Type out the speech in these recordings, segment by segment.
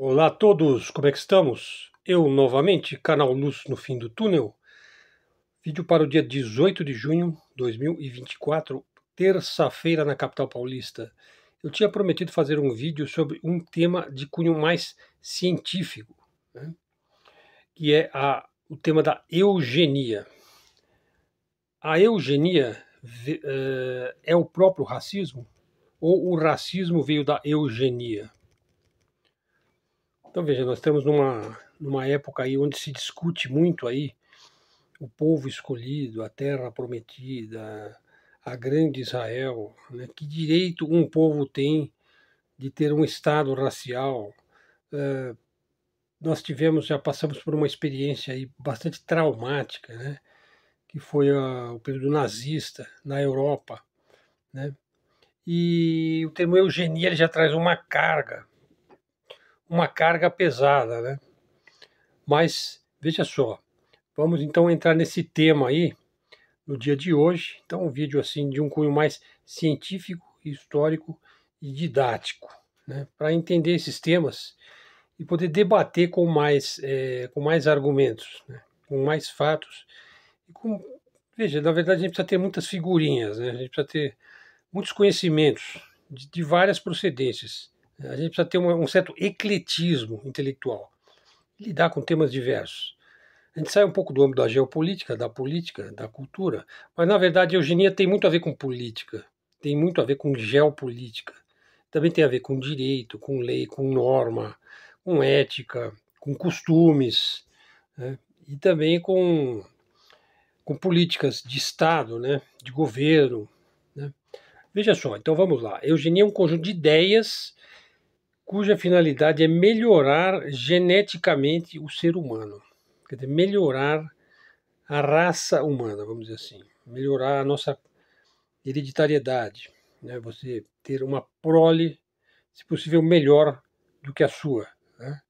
Olá a todos, como é que estamos? Eu novamente, canal Luz no Fim do Túnel, vídeo para o dia 18 de junho de 2024, terça-feira na capital paulista. Eu tinha prometido fazer um vídeo sobre um tema de cunho mais científico, né, que é o tema da eugenia. A eugenia é o próprio racismo ou o racismo veio da eugenia? Então veja, nós estamos numa época aí onde se discute muito aí o povo escolhido, a terra prometida, a grande Israel, né? Que direito um povo tem de ter um estado racial? Nós já passamos por uma experiência aí bastante traumática, né? Que foi o período nazista na Europa, né? E o termo eugenia ele já traz uma carga pesada, né? Mas veja só, vamos então entrar nesse tema aí no dia de hoje. Então, um vídeo assim de um cunho mais científico, histórico e didático, né? Para entender esses temas e poder debater com mais argumentos, né? Com mais fatos. E veja, na verdade, a gente precisa ter muitas figurinhas, né? A gente precisa ter muitos conhecimentos de várias procedências. A gente precisa ter um certo ecletismo intelectual, lidar com temas diversos. A gente sai um pouco do âmbito da geopolítica, da cultura, mas na verdade a eugenia tem muito a ver com política, tem muito a ver com geopolítica, também tem a ver com direito, com lei, com norma, com ética, com costumes, né? E também com políticas de Estado, né? De governo, né? Veja só, então vamos lá. Eugenia é um conjunto de ideias cuja finalidade é melhorar geneticamente o ser humano. Quer dizer, melhorar a raça humana, vamos dizer assim, melhorar a nossa hereditariedade, né? Você ter uma prole, se possível, melhor do que a sua, né?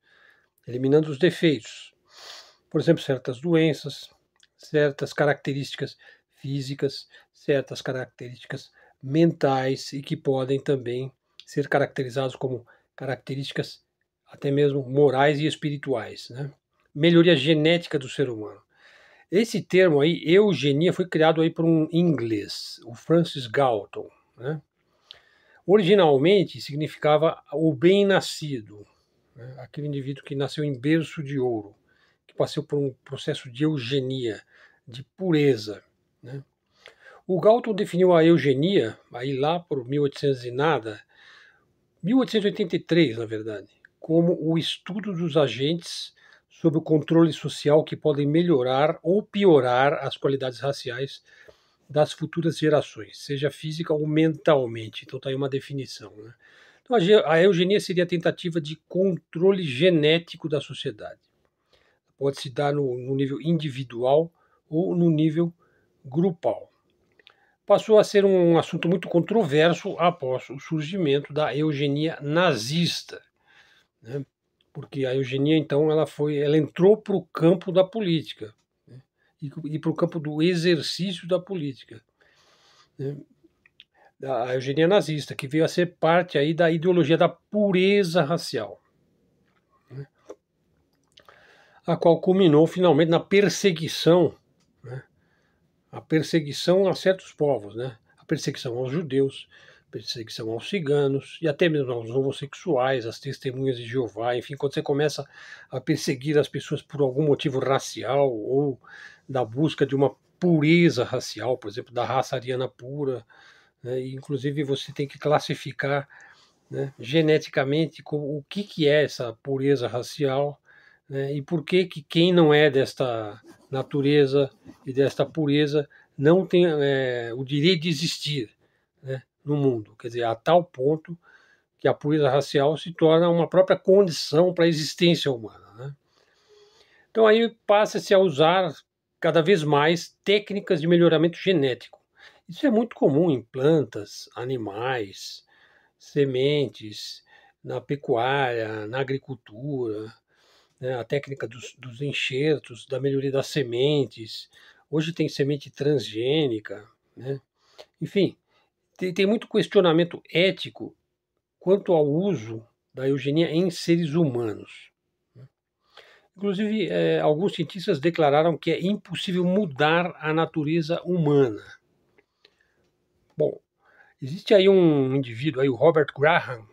Eliminando os defeitos. Por exemplo, certas doenças, certas características físicas, certas características mentais e que podem também ser caracterizados como características até mesmo morais e espirituais, né? Melhoria genética do ser humano. Esse termo aí, eugenia, foi criado aí por um inglês, o Francis Galton, né? Originalmente significava o bem-nascido, né? Aquele indivíduo que nasceu em berço de ouro, que passou por um processo de eugenia, de pureza, né? O Galton definiu a eugenia, aí lá por 1800 e nada, 1883, na verdade, como o estudo dos agentes sob o controle social que podem melhorar ou piorar as qualidades raciais das futuras gerações, seja física ou mentalmente. Então está aí uma definição, né? Então a eugenia seria a tentativa de controle genético da sociedade. Pode se dar no nível individual ou no nível grupal. Passou a ser um assunto muito controverso após o surgimento da eugenia nazista, né? Porque a eugenia então ela entrou para o campo da política, né? E para o campo do exercício da política, né? A eugenia nazista, que veio a ser parte aí da ideologia da pureza racial, né? A qual culminou finalmente na perseguição, né? A perseguição a certos povos, né? A perseguição aos judeus, perseguição aos ciganos e até mesmo aos homossexuais, às testemunhas de Jeová, enfim, quando você começa a perseguir as pessoas por algum motivo racial ou da busca de uma pureza racial, por exemplo, da raça ariana pura, né? E, inclusive você tem que classificar, né, geneticamente o que é essa pureza racial, né, e por que quem não é desta natureza e desta pureza não tem o direito de existir, né, no mundo. Quer dizer, a tal ponto que a pureza racial se torna uma própria condição para a existência humana, né? Então aí passa-se a usar cada vez mais técnicas de melhoramento genético. Isso é muito comum em plantas, animais, sementes, na pecuária, na agricultura, né? A técnica dos enxertos, da melhoria das sementes. Hoje tem semente transgênica, né? Enfim, tem muito questionamento ético quanto ao uso da eugenia em seres humanos. Inclusive, alguns cientistas declararam que é impossível mudar a natureza humana. Bom, existe aí um indivíduo, aí, o Robert Graham,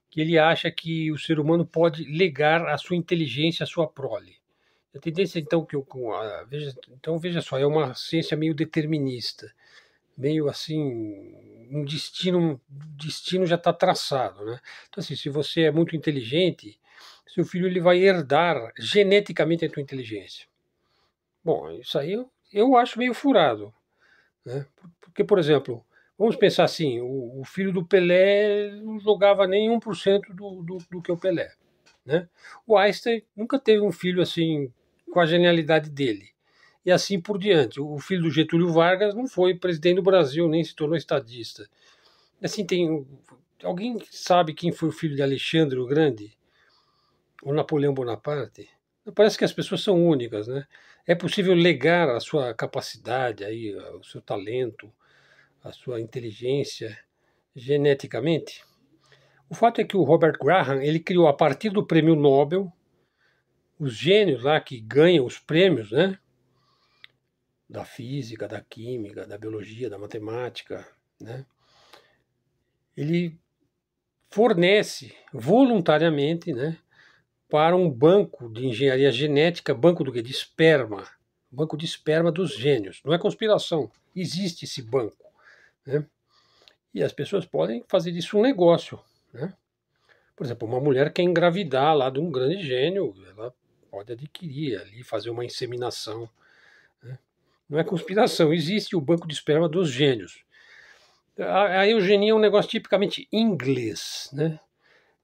que ele acha que o ser humano pode legar a sua inteligência à sua prole. A tendência, então, veja só, é uma ciência meio determinista, meio assim, um destino já está traçado, né? Então, assim, se você é muito inteligente, seu filho ele vai herdar geneticamente a tua inteligência. Bom, isso aí eu acho meio furado, né? Porque, por exemplo, vamos pensar assim, o filho do Pelé não jogava nem 1% do que o Pelé, né? O Einstein nunca teve um filho assim com a genialidade dele. E assim por diante. O filho do Getúlio Vargas não foi presidente do Brasil, nem se tornou estadista. Assim, alguém sabe quem foi o filho de Alexandre o Grande? O Napoleão Bonaparte? Parece que as pessoas são únicas, né? É possível legar a sua capacidade, aí, o seu talento, a sua inteligência geneticamente? O fato é que o Robert Graham ele criou a partir do prêmio Nobel os gênios lá que ganham os prêmios, né? Da física, da química, da biologia, da matemática, né? Ele fornece voluntariamente, né, para um banco de engenharia genética, banco do quê? De esperma, banco de esperma dos gênios. Não é conspiração, existe esse banco, né? E as pessoas podem fazer disso um negócio, né? Por exemplo, uma mulher quer engravidar lá de um grande gênio, ela pode adquirir ali, fazer uma inseminação, né? Não é conspiração, existe o banco de esperma dos gênios. A eugenia é um negócio tipicamente inglês, né?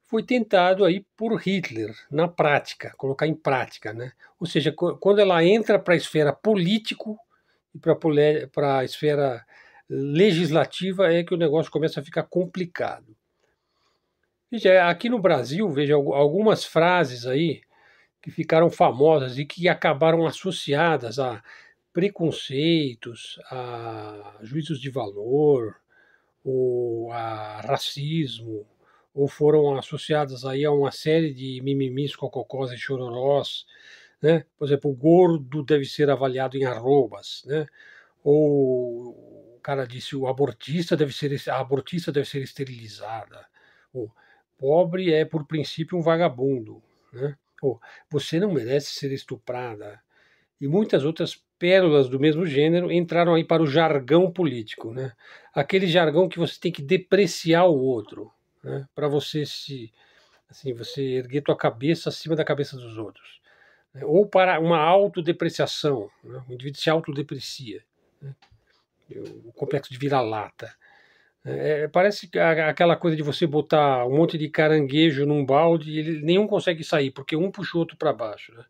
Foi tentado aí por Hitler, na prática, colocar em prática, né? Ou seja, quando ela entra para a esfera político e para a esfera legislativa é que o negócio começa a ficar complicado. Veja, aqui no Brasil, veja algumas frases aí que ficaram famosas e que acabaram associadas a preconceitos, a juízos de valor, ou a racismo, ou foram associadas aí a uma série de mimimis, cococós e chororós, né? Por exemplo, o gordo deve ser avaliado em arrobas, né? Ou o cara disse a abortista deve ser esterilizada. Ou pobre é por princípio um vagabundo, né? Ou você não merece ser estuprada. E muitas outras pérolas do mesmo gênero entraram aí para o jargão político, né? Aquele jargão que você tem que depreciar o outro, né? Para você você erguer tua cabeça acima da cabeça dos outros, né? Ou para uma autodepreciação, né? O indivíduo se autodeprecia, né? O complexo de vira-lata. Parece aquela coisa de você botar um monte de caranguejo num balde e nenhum consegue sair, porque um puxa o outro para baixo, né?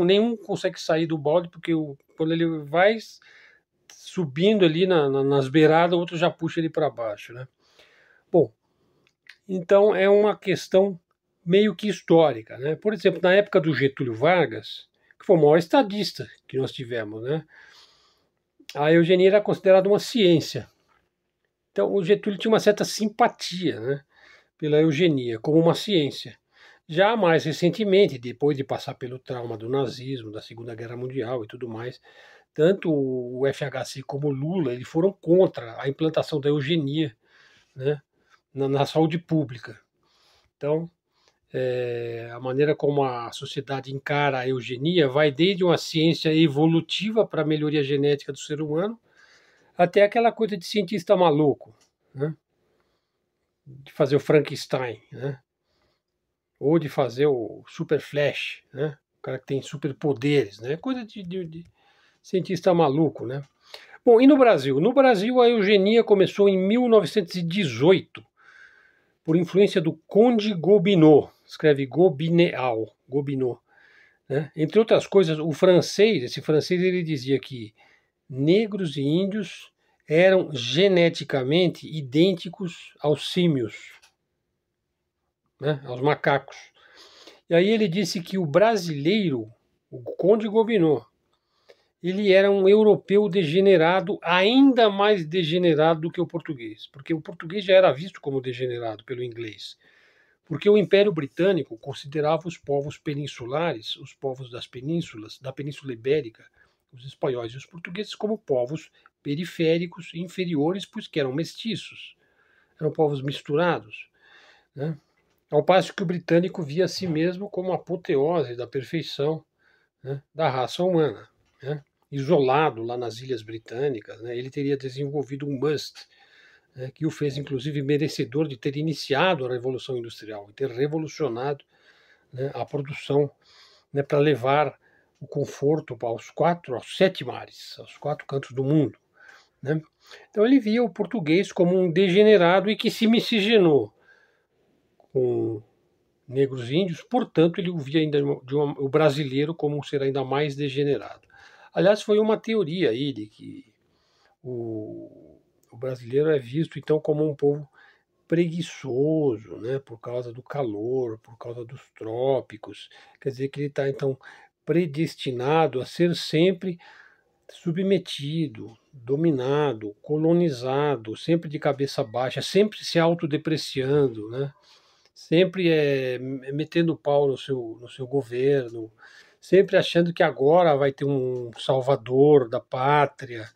Nenhum consegue sair do balde, porque quando ele vai subindo ali nas beiradas, o outro já puxa ele para baixo, né? Bom, então é uma questão meio que histórica, né? Por exemplo, na época do Getúlio Vargas, que foi o maior estadista que nós tivemos, né? A eugenia era considerada uma ciência. Então o Getúlio tinha uma certa simpatia, né, pela eugenia como uma ciência. Já mais recentemente, depois de passar pelo trauma do nazismo, da Segunda Guerra Mundial e tudo mais, tanto o FHC como o Lula eles foram contra a implantação da eugenia, né, na saúde pública. Então, a maneira como a sociedade encara a eugenia vai desde uma ciência evolutiva para a melhoria genética do ser humano até aquela coisa de cientista maluco, né, de fazer o Frankenstein, né, ou de fazer o Super Flash, né, o cara que tem superpoderes, né, coisa de cientista maluco, né. Bom, e no Brasil? No Brasil, a eugenia começou em 1918, por influência do Conde Gobineau, escreve Gobineau, né? Entre outras coisas, esse francês, ele dizia que negros e índios eram geneticamente idênticos aos símios, né? Aos macacos. E aí ele disse que o brasileiro, o Conde Gobineau, ele era um europeu degenerado, ainda mais degenerado do que o português, porque o português já era visto como degenerado pelo inglês. porque o Império Britânico considerava os povos peninsulares, os povos das penínsulas, da Península Ibérica, os espanhóis e os portugueses, como povos periféricos, inferiores, pois que eram mestiços, eram povos misturados, né? Ao passo que o britânico via a si mesmo como a apoteose da perfeição, né, da raça humana, né? Isolado lá nas Ilhas Britânicas, né? Ele teria desenvolvido um must, né, que o fez inclusive merecedor de ter iniciado a Revolução Industrial e ter revolucionado, né, a produção, né, para levar o conforto aos 7 mares, aos 4 cantos do mundo, né? Então ele via o português como um degenerado e que se miscigenou com negros e índios, portanto ele o via ainda o brasileiro como um ser ainda mais degenerado. Aliás, foi uma teoria aí de que o brasileiro é visto então como um povo preguiçoso, né, por causa do calor, por causa dos trópicos. Quer dizer que ele está então predestinado a ser sempre submetido, dominado, colonizado, sempre de cabeça baixa, sempre se autodepreciando, né? Sempre metendo pau no seu governo, sempre achando que agora vai ter um salvador da pátria,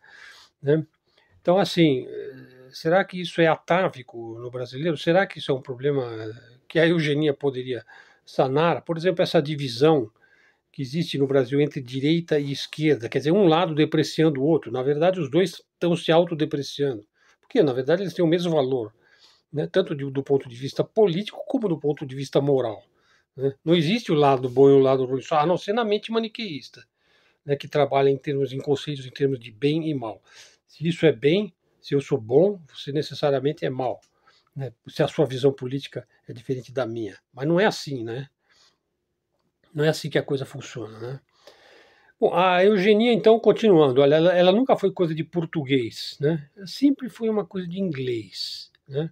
né? Então, assim, será que isso é atávico no brasileiro? Será que isso é um problema que a eugenia poderia sanar? Por exemplo, essa divisão que existe no Brasil entre direita e esquerda, quer dizer, um lado depreciando o outro. Na verdade, os dois estão se autodepreciando. Porque, na verdade, eles têm o mesmo valor, né? Tanto do ponto de vista político como do ponto de vista moral, né? Não existe o lado bom e o lado ruim, a não ser na mente maniqueísta, né, que trabalha em conceitos em termos de bem e mal. Se isso é bem, se eu sou bom, você necessariamente é mal, né? Se a sua visão política é diferente da minha. Mas não é assim, né? Não é assim que a coisa funciona, né? Bom, a eugenia, então, continuando, olha, ela nunca foi coisa de português, né? Sempre foi uma coisa de inglês, né?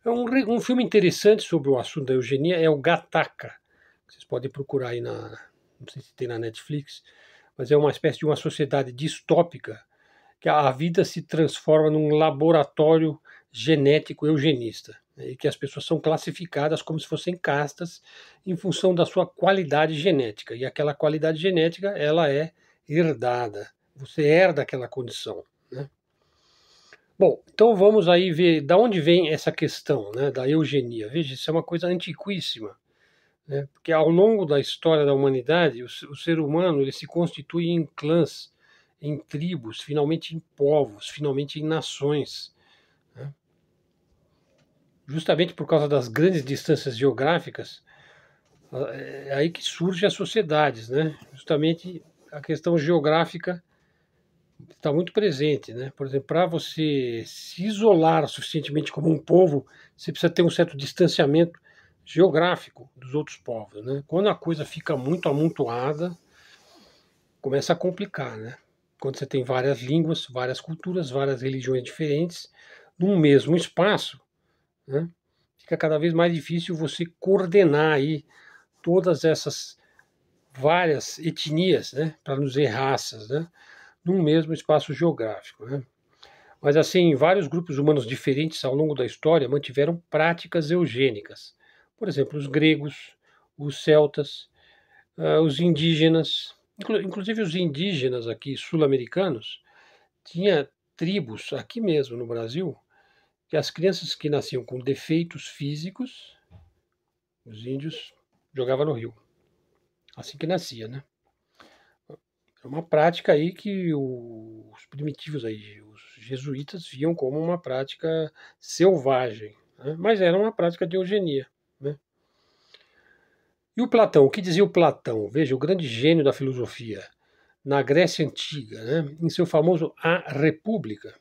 Um filme interessante sobre o assunto da eugenia é o Gattaca. Vocês podem procurar aí não sei se tem na Netflix, mas é uma espécie de uma sociedade distópica que a vida se transforma num laboratório genético eugenista, né, e que as pessoas são classificadas como se fossem castas em função da sua qualidade genética. E aquela qualidade genética, ela é herdada. Você herda aquela condição, né? Bom, então vamos aí ver da onde vem essa questão, né, da eugenia. Veja, isso é uma coisa antiquíssima, né, porque ao longo da história da humanidade, o ser humano ele se constitui em clãs, em tribos, finalmente em povos, finalmente em nações, né? Justamente por causa das grandes distâncias geográficas, é aí que surgem as sociedades, né? Justamente a questão geográfica está muito presente, né? Por exemplo, para você se isolar suficientemente como um povo, você precisa ter um certo distanciamento geográfico dos outros povos, né? Quando a coisa fica muito amontoada, começa a complicar, né? Quando você tem várias línguas, várias culturas, várias religiões diferentes, num mesmo espaço, né? Fica cada vez mais difícil você coordenar aí todas essas várias etnias, né? Para não dizer raças, né? Num mesmo espaço geográfico, né? Mas assim, vários grupos humanos diferentes ao longo da história mantiveram práticas eugênicas. Por exemplo, os gregos, os celtas, os indígenas, inclusive os indígenas aqui sul-americanos, tinha tribos aqui mesmo no Brasil que as crianças que nasciam com defeitos físicos, os índios jogavam no rio, assim que nascia, né? É uma prática aí que os primitivos aí, os jesuítas viam como uma prática selvagem, né? Mas era uma prática de eugenia, né? E o Platão, o que dizia o Platão? Veja, o grande gênio da filosofia na Grécia Antiga, né? Em seu famoso A República.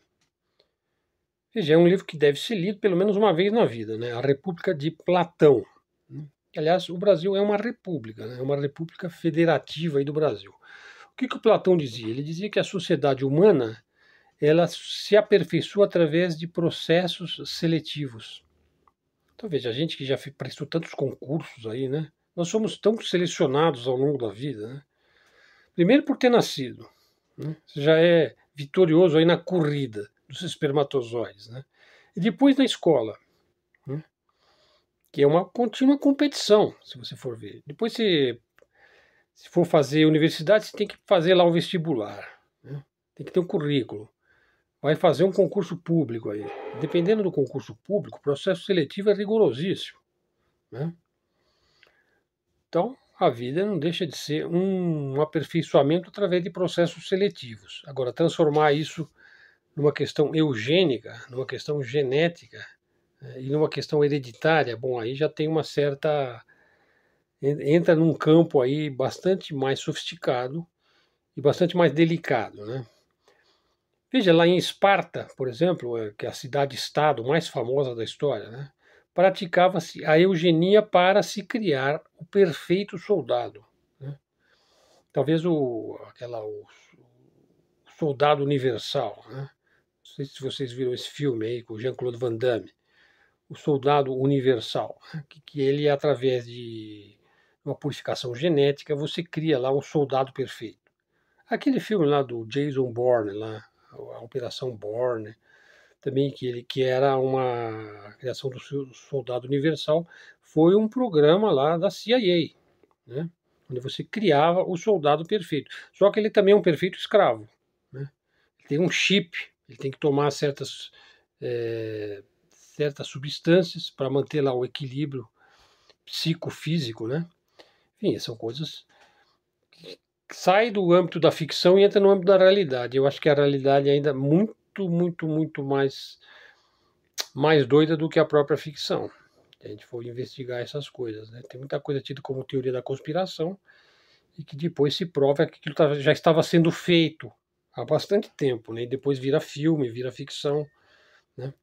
Veja, é um livro que deve ser lido pelo menos uma vez na vida, né? A República de Platão, né? Aliás, o Brasil é uma república, né? É uma república federativa aí do Brasil. O que o Platão dizia? Ele dizia que a sociedade humana ela se aperfeiçoa através de processos seletivos. Então veja, a gente que já prestou tantos concursos aí, né? Nós somos tão selecionados ao longo da vida, né? Primeiro por ter nascido, né? Você já é vitorioso aí na corrida dos espermatozoides, né? E depois na escola, né? que é uma contínua competição, se você for ver. Depois, se for fazer universidade, você tem que fazer lá o vestibular, né? Tem que ter um currículo. Vai fazer um concurso público aí. Dependendo do concurso público, o processo seletivo é rigorosíssimo, né? Então, a vida não deixa de ser um aperfeiçoamento através de processos seletivos. Agora, transformar isso numa questão eugênica, numa questão genética, e numa questão hereditária, bom, aí já tem uma certa. Entra num campo aí bastante mais sofisticado e bastante mais delicado, né? Veja, lá em Esparta, por exemplo, que é a cidade-estado mais famosa da história, né? Praticava-se a eugenia para se criar o perfeito soldado, né? Talvez o soldado universal, né? Não sei se vocês viram esse filme aí com o Jean-Claude Van Damme, o soldado universal, né? Que ele, através de uma purificação genética, você cria lá um soldado perfeito. Aquele filme lá do Jason Bourne, lá, a Operação Bourne, também que era uma criação do soldado universal, foi um programa lá da CIA, né? Onde você criava o soldado perfeito. Só que ele também é um perfeito escravo, né? Ele tem um chip, ele tem que tomar certas substâncias para manter lá o equilíbrio psicofísico, né? Enfim, são coisas que saem do âmbito da ficção e entram no âmbito da realidade. Eu acho que a realidade é ainda muito, muito, muito mais doida do que a própria ficção. Se a gente for investigar essas coisas, né? Tem muita coisa tida como teoria da conspiração e que depois se prova que aquilo já estava sendo feito há bastante tempo, né? E depois vira filme, vira ficção, né?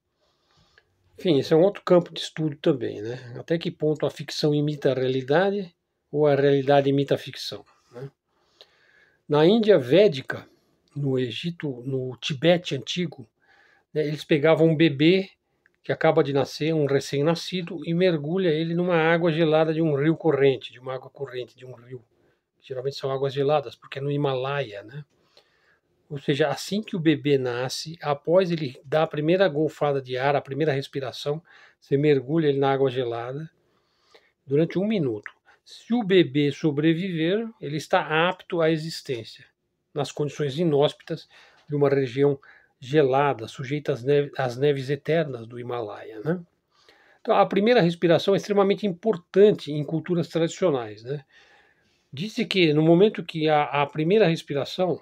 Enfim, esse é um outro campo de estudo também, né? Até que ponto a ficção imita a realidade ou a realidade imita a ficção, né? Na Índia Védica, no Egito, no Tibete antigo, né, eles pegavam um bebê que acaba de nascer, um recém-nascido, e mergulha ele numa água gelada de um rio corrente, de uma água corrente, de um rio. Geralmente são águas geladas, porque é no Himalaia, né? Ou seja, assim que o bebê nasce, após ele dar a primeira golfada de ar, a primeira respiração, você mergulha ele na água gelada durante 1 minuto. Se o bebê sobreviver, ele está apto à existência, nas condições inóspitas de uma região gelada, sujeita às neves eternas do Himalaia, né? Então, a primeira respiração é extremamente importante em culturas tradicionais, né? Diz-se que no momento que a primeira respiração,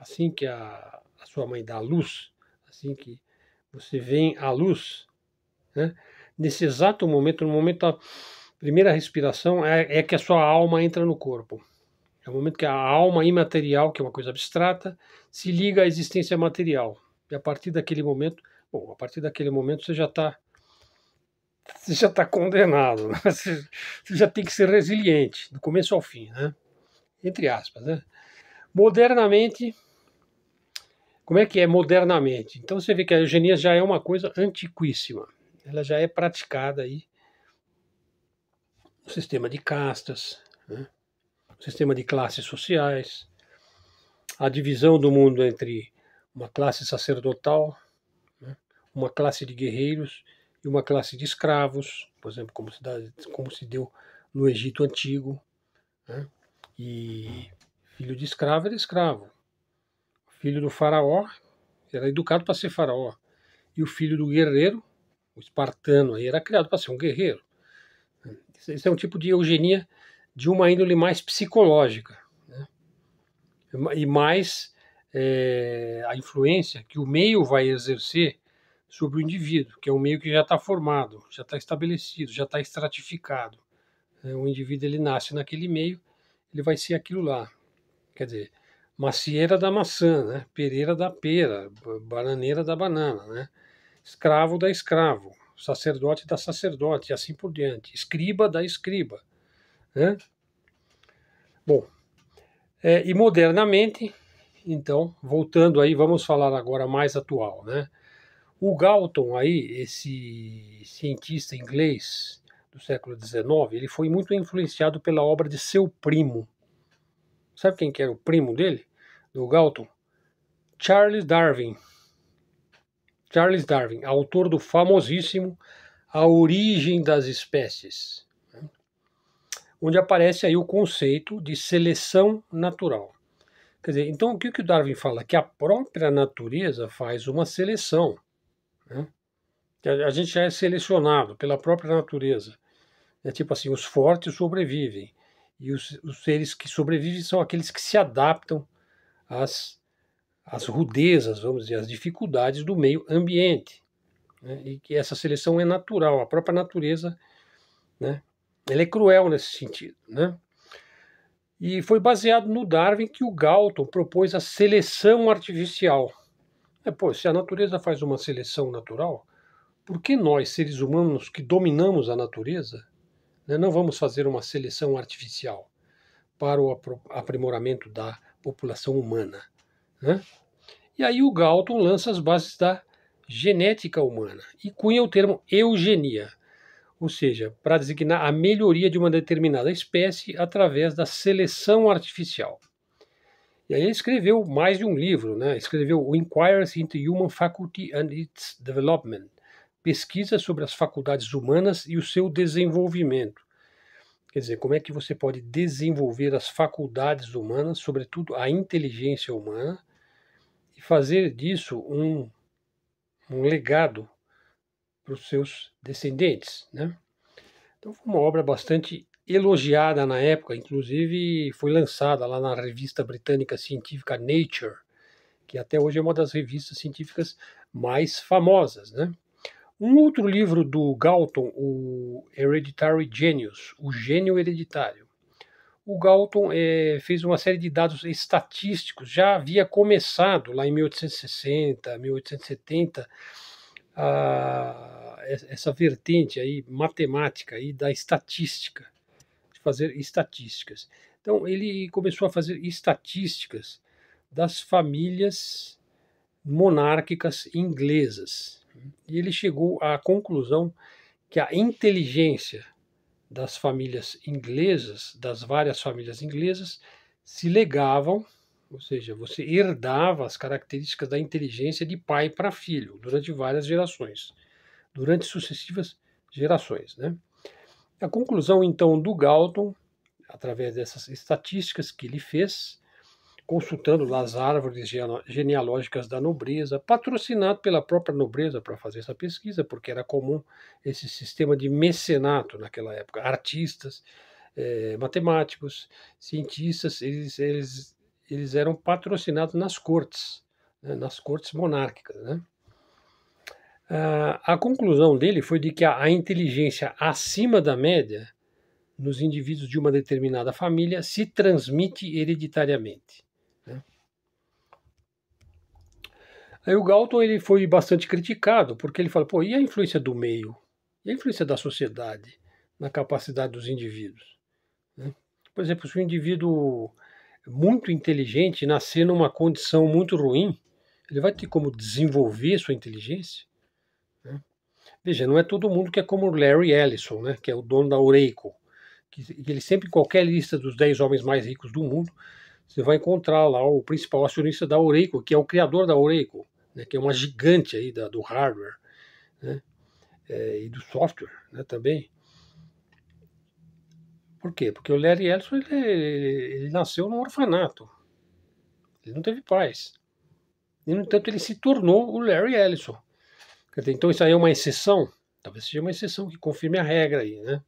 assim que a sua mãe dá a luz, assim que você vem à luz, né? Nesse exato momento, no momento da primeira respiração, é que a sua alma entra no corpo. É o momento que a alma imaterial, que é uma coisa abstrata, se liga à existência material. E a partir daquele momento, bom, a partir daquele momento você já está condenado, né? Você já tem que ser resiliente, do começo ao fim, né? Entre aspas, né? Modernamente, como é que é modernamente? Então você vê que a eugenia já é uma coisa antiquíssima. Ela já é praticada aí no sistema de castas, né? No sistema de classes sociais, a divisão do mundo entre uma classe sacerdotal, né? Uma classe de guerreiros e uma classe de escravos, por exemplo, como se deu no Egito Antigo, né? E filho de escravo era escravo. Filho do faraó era educado para ser faraó. E o filho do guerreiro, o espartano, aí era criado para ser um guerreiro. Esse é um tipo de eugenia de uma índole mais psicológica, né? E mais a influência que o meio vai exercer sobre o indivíduo, que é um meio que já está formado, já está estabelecido, já está estratificado. O indivíduo ele nasce naquele meio, ele vai ser aquilo lá. Quer dizer, macieira da maçã, né? Pereira da pera, bananeira da banana, né? Escravo da escravo, sacerdote da sacerdote, e assim por diante. Escriba da escriba, né? Bom, e modernamente, então, voltando aí, vamos falar agora mais atual, né? O Galton aí, esse cientista inglês do século XIX, ele foi muito influenciado pela obra de seu primo. Sabe quem que era o primo dele, do Galton? Charles Darwin. Charles Darwin, autor do famosíssimo A Origem das Espécies, né? Onde aparece aí o conceito de seleção natural. Quer dizer, então o que o Darwin fala? Que a própria natureza faz uma seleção, né? Que a gente já é selecionado pela própria natureza. É tipo assim, os fortes sobrevivem. E os seres que sobrevivem são aqueles que se adaptam às rudezas, vamos dizer, às dificuldades do meio ambiente, né? E que essa seleção é natural, a própria natureza, né? Ela é cruel nesse sentido, né? E foi baseado no Darwin que o Galton propôs a seleção artificial. Pô, se a natureza faz uma seleção natural, por que nós, seres humanos que dominamos a natureza, né, não vamos fazer uma seleção artificial para o aprimoramento da população humana, né? E aí o Galton lança as bases da genética humana e cunha o termo eugenia, ou seja, para designar a melhoria de uma determinada espécie através da seleção artificial. E aí ele escreveu mais de um livro, né? Escreveu o Inquiries into Human Faculty and its Development, pesquisa sobre as faculdades humanas e o seu desenvolvimento. Quer dizer, como é que você pode desenvolver as faculdades humanas, sobretudo a inteligência humana, e fazer disso um legado para os seus descendentes, né? Então foi uma obra bastante elogiada na época, inclusive foi lançada lá na revista britânica científica Nature, que até hoje é uma das revistas científicas mais famosas, né? Um outro livro do Galton, o Hereditary Genius, o Gênio Hereditário. O Galton fez uma série de dados estatísticos, já havia começado lá em 1860, 1870, essa vertente aí matemática aí da estatística, de fazer estatísticas. Então ele começou a fazer estatísticas das famílias monárquicas inglesas. E ele chegou à conclusão que a inteligência das famílias inglesas, das várias famílias inglesas, se legavam, ou seja, você herdava as características da inteligência de pai para filho durante várias gerações, durante sucessivas gerações, né? A conclusão então do Galton, através dessas estatísticas que ele fez, consultando lá as árvores genealógicas da nobreza, patrocinado pela própria nobreza para fazer essa pesquisa, porque era comum esse sistema de mecenato naquela época. Artistas, matemáticos, cientistas, eles eram patrocinados nas cortes, né, nas cortes monárquicas, né? A conclusão dele foi de que a inteligência acima da média nos indivíduos de uma determinada família se transmite hereditariamente, né? Aí o Galton ele foi bastante criticado, porque ele fala, pô, e a influência do meio? E a influência da sociedade na capacidade dos indivíduos, né? Por exemplo, se um indivíduo muito inteligente nascer numa condição muito ruim, ele vai ter como desenvolver sua inteligência, né? Veja, não é todo mundo que é como Larry Ellison, né, que é o dono da Oracle, que ele sempre, em qualquer lista dos 10 homens mais ricos do mundo, você vai encontrar lá o principal acionista da Oracle, que é o criador da Oracle, né, que é uma gigante aí do hardware, né, e do software, né, também. Por quê? Porque o Larry Ellison ele nasceu num orfanato, ele não teve pais. E, no entanto, ele se tornou o Larry Ellison. Quer dizer, então isso aí é uma exceção? Talvez seja uma exceção que confirme a regra aí, né?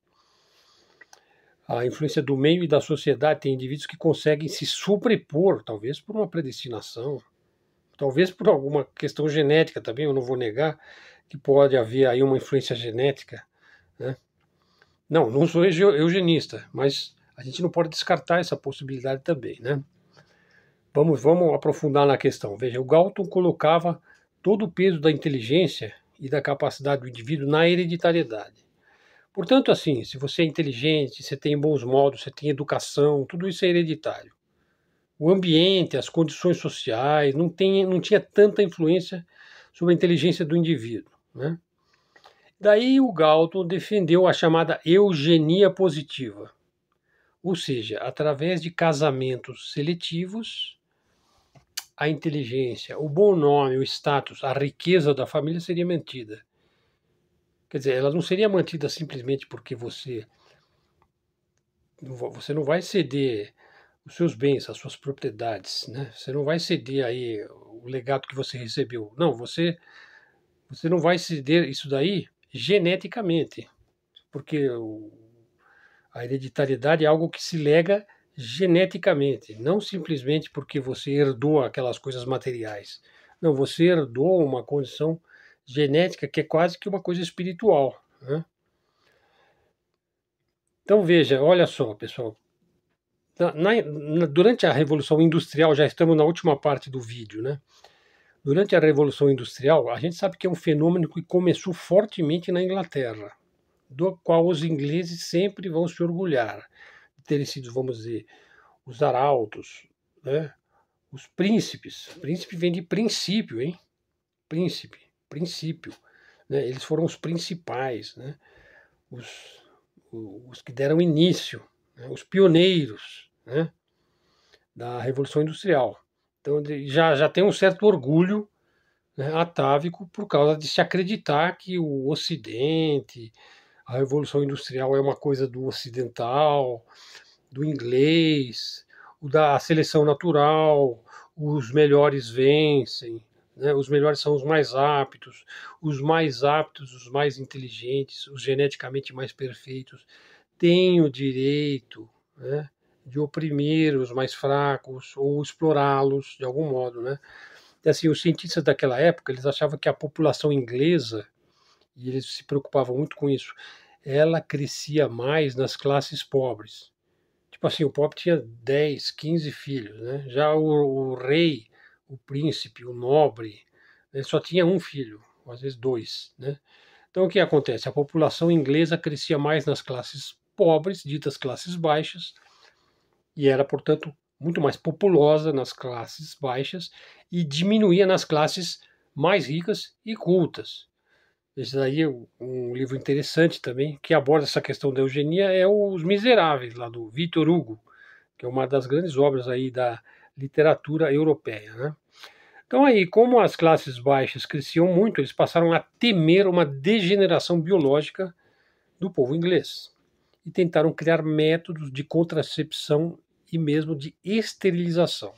A influência do meio e da sociedade tem indivíduos que conseguem se sobrepor, talvez por uma predestinação, talvez por alguma questão genética também, eu não vou negar que pode haver aí uma influência genética, né? Não sou eugenista, mas a gente não pode descartar essa possibilidade também, né? Vamos aprofundar na questão. Veja, o Galton colocava todo o peso da inteligência e da capacidade do indivíduo na hereditariedade. Portanto, assim, se você é inteligente, você tem bons modos, você tem educação, tudo isso é hereditário. O ambiente, as condições sociais, não tinha tanta influência sobre a inteligência do indivíduo, né? Daí o Galton defendeu a chamada eugenia positiva, ou seja, através de casamentos seletivos, a inteligência, o bom nome, o status, a riqueza da família seria mantida. Quer dizer, ela não seria mantida simplesmente porque você não vai ceder os seus bens, as suas propriedades, né? Você não vai ceder aí o legado que você recebeu. Não, você não vai ceder isso daí geneticamente, porque a hereditariedade é algo que se lega geneticamente, não simplesmente porque você herdou aquelas coisas materiais. Não, você herdou uma condição genética que é quase que uma coisa espiritual, né? Então veja, olha só, pessoal, durante a Revolução Industrial, já estamos na última parte do vídeo, né? Durante a Revolução Industrial, a gente sabe que é um fenômeno que começou fortemente na Inglaterra, do qual os ingleses sempre vão se orgulhar de terem sido, vamos dizer, os arautos, né? Os príncipes. Príncipe vem de princípio, hein? Príncipe, princípio. Né? Eles foram os principais, né? Os, os que deram início, né? Os pioneiros, né? Da Revolução Industrial. Então já tem um certo orgulho, né, atávico por causa de se acreditar que o Ocidente, a Revolução Industrial é uma coisa do ocidental, do inglês, o da seleção natural, os melhores vencem, né, os melhores são os mais aptos, os mais inteligentes, os geneticamente mais perfeitos têm o direito, né, de oprimir os mais fracos ou explorá-los de algum modo, né? E, assim, os cientistas daquela época, eles achavam que a população inglesa, e eles se preocupavam muito com isso, ela crescia mais nas classes pobres. Tipo assim, o pobre tinha 10, 15 filhos, né? Já o rei, o príncipe, o nobre, ele só tinha um filho, ou às vezes dois, né? Então o que acontece? A população inglesa crescia mais nas classes pobres, ditas classes baixas, e era, portanto, muito mais populosa nas classes baixas e diminuía nas classes mais ricas e cultas. Esse daí é um livro interessante também, que aborda essa questão da eugenia, é Os Miseráveis, lá do Victor Hugo, que é uma das grandes obras aí da literatura europeia, né? Então aí, como as classes baixas cresciam muito, eles passaram a temer uma degeneração biológica do povo inglês e tentaram criar métodos de contracepção e mesmo de esterilização,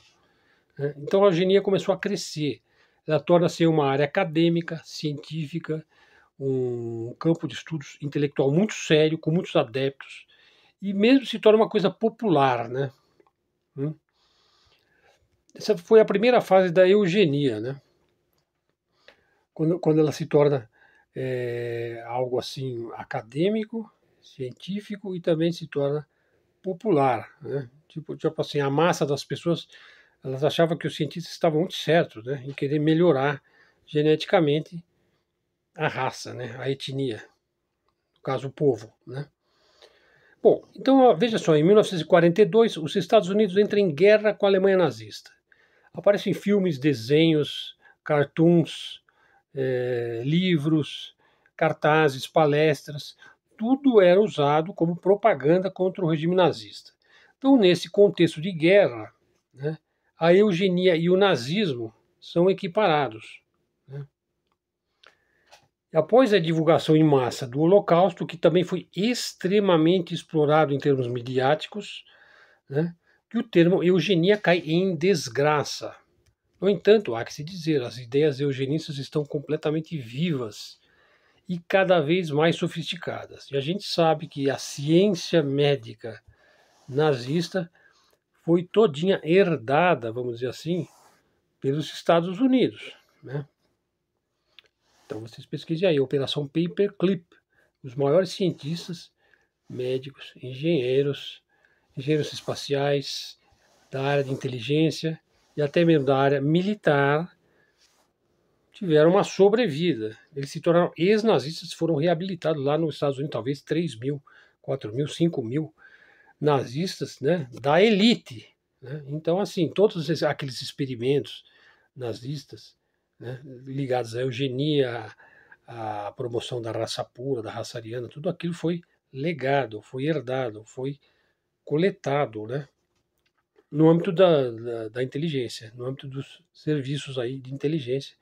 né? Então a eugenia começou a crescer. Ela torna-se uma área acadêmica, científica, um campo de estudos intelectual muito sério, com muitos adeptos, e mesmo se torna uma coisa popular, né? Essa foi a primeira fase da eugenia, né? Quando ela se torna algo assim acadêmico, científico e também se torna popular, né? Tipo assim, a massa das pessoas, elas achavam que os cientistas estavam muito certos, né, em querer melhorar geneticamente a raça, né, a etnia, no caso o povo, né? Bom, então veja só, em 1942 os Estados Unidos entram em guerra com a Alemanha nazista. Aparecem filmes, desenhos, cartoons, livros, cartazes, palestras, tudo era usado como propaganda contra o regime nazista. Então, nesse contexto de guerra, né, a eugenia e o nazismo são equiparados, né? Após a divulgação em massa do Holocausto, que também foi extremamente explorado em termos midiáticos, né, que o termo eugenia cai em desgraça. No entanto, há que se dizer, as ideias eugenistas estão completamente vivas e cada vez mais sofisticadas. E a gente sabe que a ciência médica nazista foi todinha herdada, vamos dizer assim, pelos Estados Unidos, né? Então vocês pesquisem aí, Operação Paperclip, os maiores cientistas, médicos, engenheiros espaciais, da área de inteligência e até mesmo da área militar tiveram uma sobrevida. Eles se tornaram ex-nazistas, foram reabilitados lá nos Estados Unidos, talvez 3 mil, 4 mil, 5 mil nazistas, né, da elite, né? Então, assim, todos aqueles experimentos nazistas, né, ligados à eugenia, à promoção da raça pura, da raça ariana, tudo aquilo foi legado, foi herdado, foi coletado, né, no âmbito da inteligência, no âmbito dos serviços aí de inteligência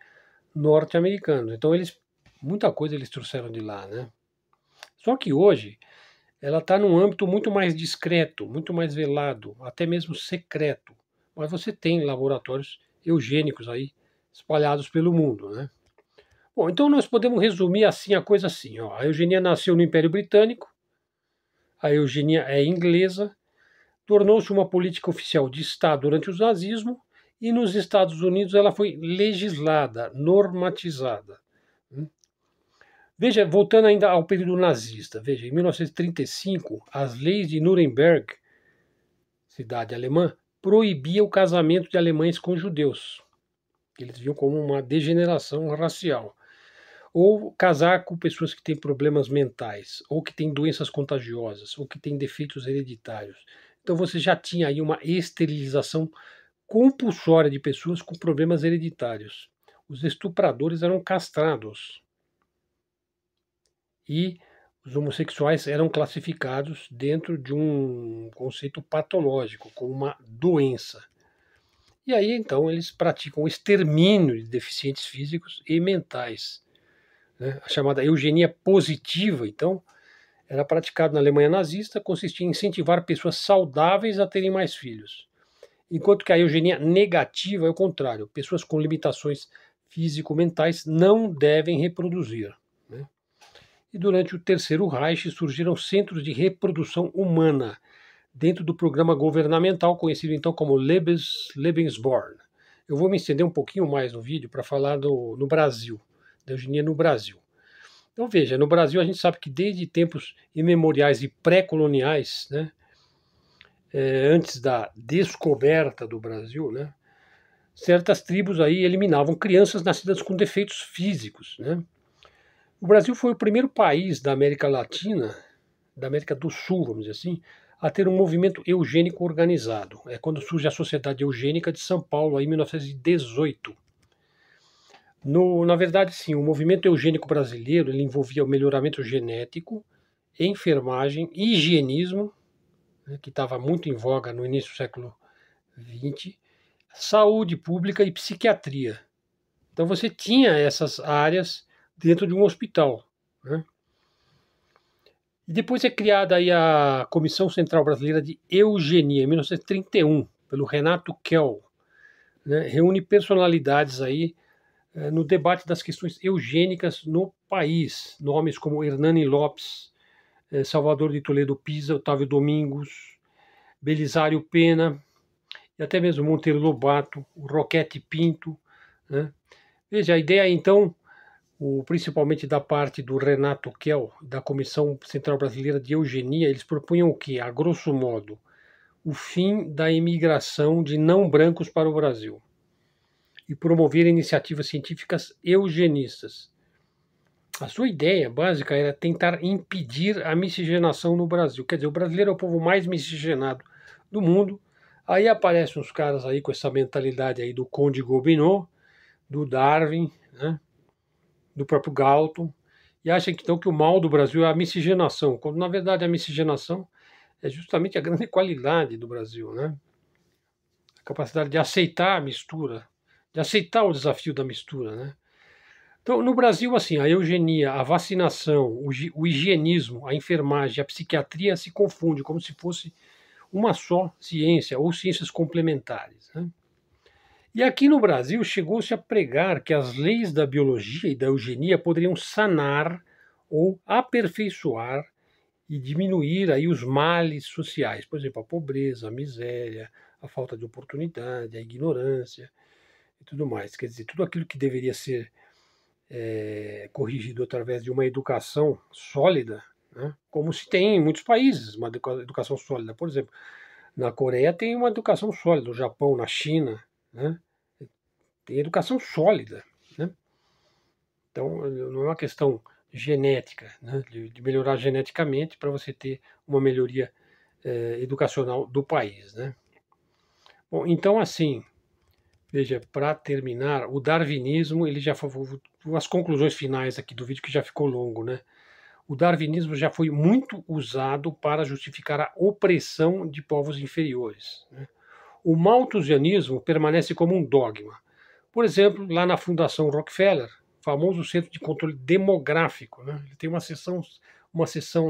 norte-americanos. Então eles Muita coisa eles trouxeram de lá, né? Só que hoje ela está num âmbito muito mais discreto, muito mais velado, até mesmo secreto. Mas você tem laboratórios eugênicos aí espalhados pelo mundo, né? Bom, então nós podemos resumir assim a coisa assim, ó. A eugenia nasceu no Império Britânico, a eugenia é inglesa, tornou-se uma política oficial de Estado durante o nazismo e nos Estados Unidos ela foi legislada, normatizada. Veja, voltando ainda ao período nazista, veja, em 1935, as leis de Nuremberg, cidade alemã, proibia o casamento de alemães com judeus, que eles viam como uma degeneração racial, ou casar com pessoas que têm problemas mentais, ou que têm doenças contagiosas, ou que têm defeitos hereditários. Então você já tinha aí uma esterilização compulsória de pessoas com problemas hereditários. Os estupradores eram castrados e os homossexuais eram classificados dentro de um conceito patológico, como uma doença. E aí, então, eles praticam o extermínio de deficientes físicos e mentais, né? A chamada eugenia positiva, então, era praticada na Alemanha nazista, consistia em incentivar pessoas saudáveis a terem mais filhos. Enquanto que a eugenia negativa é o contrário, pessoas com limitações físico-mentais não devem reproduzir, né? E durante o Terceiro Reich surgiram centros de reprodução humana, dentro do programa governamental conhecido então como Lebensborn. Eu vou me estender um pouquinho mais no vídeo para falar no Brasil, da eugenia no Brasil. Então veja, no Brasil a gente sabe que desde tempos imemoriais e pré-coloniais, né, antes da descoberta do Brasil, né, certas tribos aí eliminavam crianças nascidas com defeitos físicos, né. O Brasil foi o primeiro país da América Latina, da América do Sul, vamos dizer assim, a ter um movimento eugênico organizado. É quando surge a Sociedade Eugênica de São Paulo, aí, em 1918. Na verdade, sim, o movimento eugênico brasileiro ele envolvia o melhoramento genético, enfermagem, higienismo, né, que estava muito em voga no início do século XX, saúde pública e psiquiatria. Então você tinha essas áreas dentro de um hospital, né? E depois é criada aí a Comissão Central Brasileira de Eugenia, em 1931, pelo Renato Kell, né? Reúne personalidades aí no debate das questões eugênicas no país. Nomes como Hernani Lopes, Salvador de Toledo Pisa, Otávio Domingos, Belisário Pena, e até mesmo Monteiro Lobato, o Roquete Pinto, né? Veja, a ideia então, principalmente da parte do Renato Kell, da Comissão Central Brasileira de Eugenia, eles propunham o quê? A grosso modo, o fim da imigração de não brancos para o Brasil e promover iniciativas científicas eugenistas. A sua ideia básica era tentar impedir a miscigenação no Brasil. Quer dizer, o brasileiro é o povo mais miscigenado do mundo. Aí aparecem uns caras aí com essa mentalidade aí do Conde Gobineau, do Darwin, né, do próprio Galton, e acham então que o mal do Brasil é a miscigenação, quando na verdade a miscigenação é justamente a grande qualidade do Brasil, né? A capacidade de aceitar a mistura, de aceitar o desafio da mistura, né? Então, no Brasil, assim, a eugenia, a vacinação, o higienismo, a enfermagem, a psiquiatria se confundem como se fosse uma só ciência ou ciências complementares, né? E aqui no Brasil chegou-se a pregar que as leis da biologia e da eugenia poderiam sanar ou aperfeiçoar e diminuir aí os males sociais, por exemplo, a pobreza, a miséria, a falta de oportunidade, a ignorância e tudo mais. Quer dizer, tudo aquilo que deveria ser corrigido através de uma educação sólida, né? Como se tem em muitos países, uma educação sólida. Por exemplo, na Coreia tem uma educação sólida, no Japão, na China, né? Tem educação sólida, né? Então, não é uma questão genética, né? De melhorar geneticamente para você ter uma melhoria educacional do país, né? Bom, então, assim, veja, para terminar, o darwinismo, ele já foi as conclusões finais aqui do vídeo que já ficou longo, né? O darwinismo já foi muito usado para justificar a opressão de povos inferiores, né? O malthusianismo permanece como um dogma. Por exemplo, lá na Fundação Rockefeller, famoso Centro de Controle Demográfico, né? Ele tem uma seção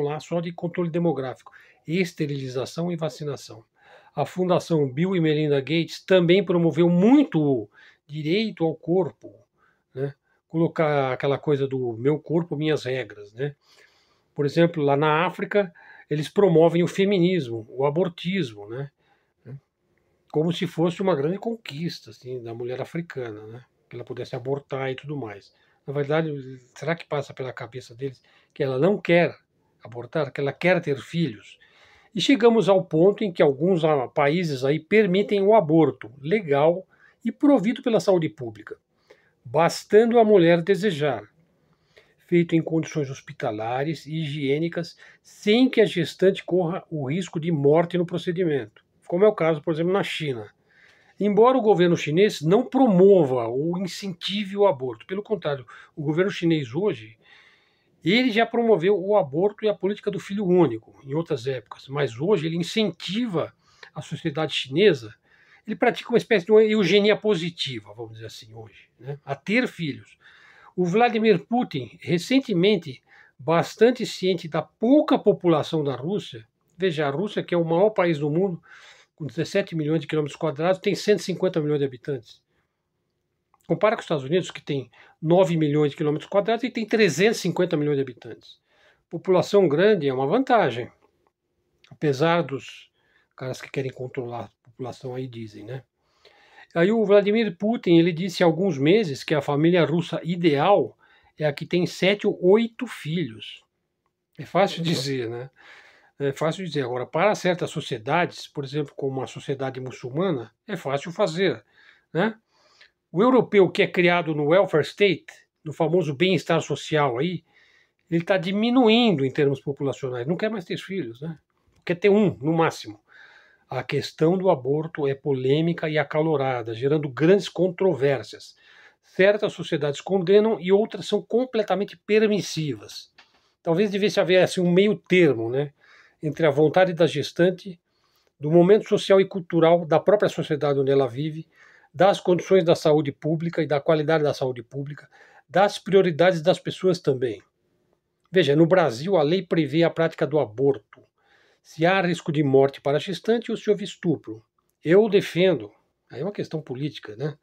lá só de controle demográfico, esterilização e vacinação. A Fundação Bill e Melinda Gates também promoveu muito o direito ao corpo, né? Colocar aquela coisa do meu corpo, minhas regras, né? Por exemplo, lá na África, eles promovem o feminismo, o abortismo, né? Como se fosse uma grande conquista assim, da mulher africana, né? Que ela pudesse abortar e tudo mais. Na verdade, será que passa pela cabeça deles que ela não quer abortar, que ela quer ter filhos? E chegamos ao ponto em que alguns países aí permitem o aborto legal e provido pela saúde pública, bastando a mulher desejar, feito em condições hospitalares e higiênicas, sem que a gestante corra o risco de morte no procedimento, como é o caso, por exemplo, na China. Embora o governo chinês não promova ou incentive o aborto, pelo contrário, o governo chinês hoje, ele já promoveu o aborto e a política do filho único em outras épocas, mas hoje ele incentiva a sociedade chinesa, ele pratica uma espécie de uma eugenia positiva, vamos dizer assim, hoje, né, a ter filhos. O Vladimir Putin, recentemente, bastante ciente da pouca população da Rússia, veja, a Rússia, que é o maior país do mundo, com 17 milhões de quilômetros quadrados, tem 150 milhões de habitantes. Compara com os Estados Unidos, que tem 9 milhões de quilômetros quadrados e tem 350 milhões de habitantes. População grande é uma vantagem, apesar dos caras que querem controlar a população aí dizem, né? Aí o Vladimir Putin, ele disse há alguns meses que a família russa ideal é a que tem 7 ou 8 filhos. É fácil dizer, né? É fácil dizer. Agora, para certas sociedades, por exemplo, como a sociedade muçulmana, é fácil fazer, né? O europeu que é criado no welfare state, no famoso bem-estar social aí, ele está diminuindo em termos populacionais. Não quer mais ter filhos, né? Quer ter um, no máximo. A questão do aborto é polêmica e acalorada, gerando grandes controvérsias. Certas sociedades condenam e outras são completamente permissivas. Talvez devesse haver assim, um meio termo, né, entre a vontade da gestante, do momento social e cultural da própria sociedade onde ela vive, das condições da saúde pública e da qualidade da saúde pública, das prioridades das pessoas também. Veja, no Brasil a lei prevê a prática do aborto. Se há risco de morte para a gestante ou se houve estupro. Eu defendo, aí é uma questão política, né?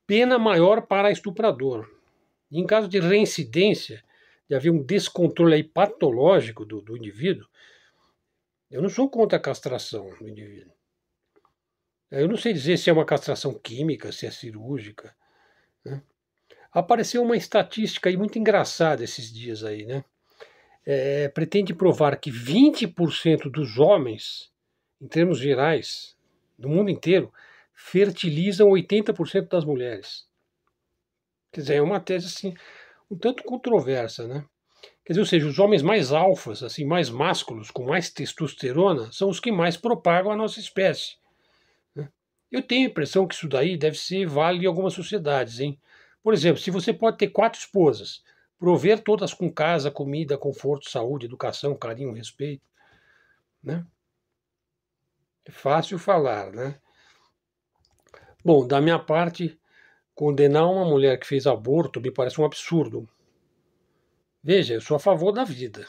Pena maior para estuprador. Em caso de reincidência, de haver um descontrole aí patológico do indivíduo, eu não sou contra a castração do indivíduo. Eu não sei dizer se é uma castração química, se é cirúrgica, né? Apareceu uma estatística aí muito engraçada esses dias aí, né? Pretende provar que 20% dos homens, em termos gerais, do mundo inteiro, fertilizam 80% das mulheres. Quer dizer, é uma tese assim, um tanto controversa, né? Quer dizer, ou seja, os homens mais alfas, assim, mais másculos, com mais testosterona, são os que mais propagam a nossa espécie, né? Eu tenho a impressão que isso daí deve ser válido em algumas sociedades, hein? Por exemplo, se você pode ter 4 esposas, prover todas com casa, comida, conforto, saúde, educação, carinho, respeito, né? É fácil falar, né? Bom, da minha parte, condenar uma mulher que fez aborto me parece um absurdo. Veja, eu sou a favor da vida,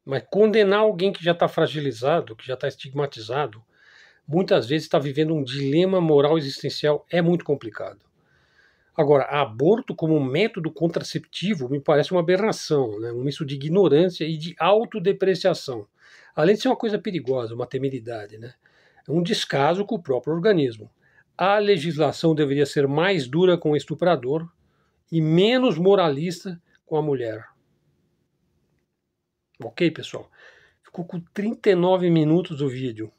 mas condenar alguém que já está fragilizado, que já está estigmatizado, muitas vezes está vivendo um dilema moral existencial, é muito complicado. Agora, aborto como método contraceptivo me parece uma aberração, né? Um misto de ignorância e de autodepreciação. Além de ser uma coisa perigosa, uma temeridade, né? É um descaso com o próprio organismo. A legislação deveria ser mais dura com o estuprador e menos moralista com a mulher. Ok, pessoal? Ficou com 39 minutos o vídeo.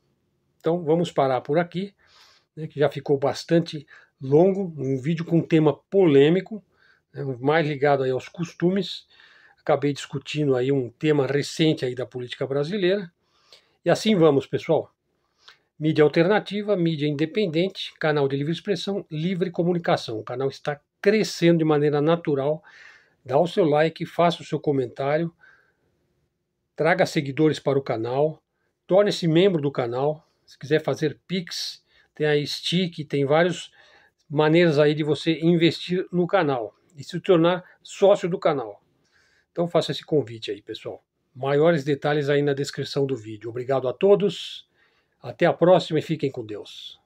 Então vamos parar por aqui, né, que já ficou bastante longo, um vídeo com um tema polêmico, né, mais ligado aí aos costumes. Acabei discutindo aí um tema recente aí da política brasileira. E assim vamos, pessoal. Mídia alternativa, mídia independente, canal de livre expressão, livre comunicação. O canal está crescendo de maneira natural. Dá o seu like, faça o seu comentário, traga seguidores para o canal, torne-se membro do canal. Se quiser fazer Pix, tem a Stick, tem várias maneiras aí de você investir no canal. e se tornar sócio do canal. Então faça esse convite aí, pessoal. Maiores detalhes aí na descrição do vídeo. Obrigado a todos, até a próxima e fiquem com Deus.